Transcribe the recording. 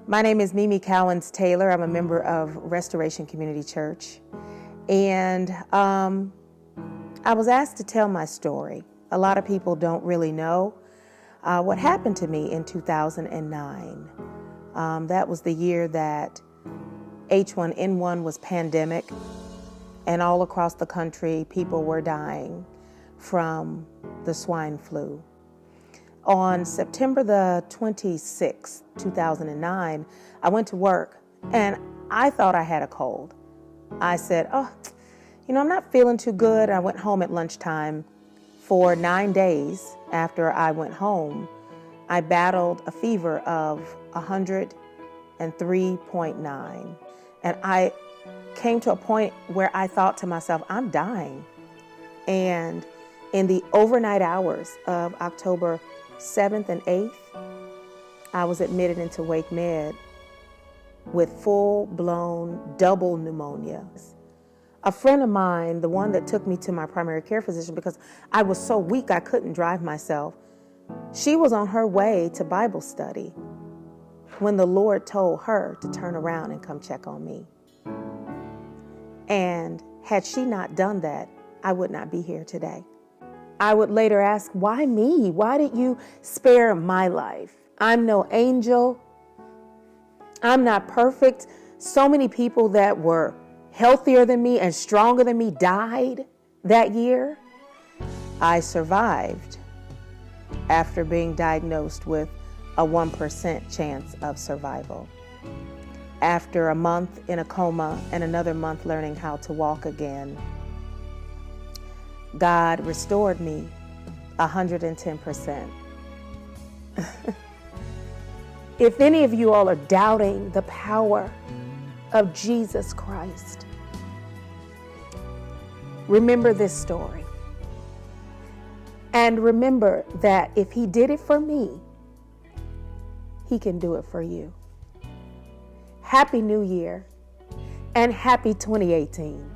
My name is MeMe Cowans-Taylor. I'm a member of Restoration Community Church. And I was asked to tell my story. A lot of people don't really know what happened to me in 2009. That was the year that H1N1 was pandemic, and all across the country, people were dying from the swine flu. On September the 26th, 2009, I went to work and I thought I had a cold. I said, I'm not feeling too good. I went home at lunchtime. For 9 days after I went home, I battled a fever of 103.9. And I came to a point where I thought to myself, I'm dying. And in the overnight hours of October 7th and 8th, I was admitted into Wake Med with full-blown double pneumonia. A friend of mine, the one that took me to my primary care physician because I was so weak I couldn't drive myself, she was on her way to Bible study when the Lord told her to turn around and come check on me. And had she not done that, I would not be here today. I would later ask, why me? Why did you spare my life? I'm no angel. I'm not perfect. So many people that were healthier than me and stronger than me died that year. I survived after being diagnosed with a 1% chance of survival. After a month in a coma and another month learning how to walk again, God restored me 110%. If any of you all are doubting the power of Jesus Christ, remember this story. And remember that if He did it for me, He can do it for you. Happy New Year and happy 2018.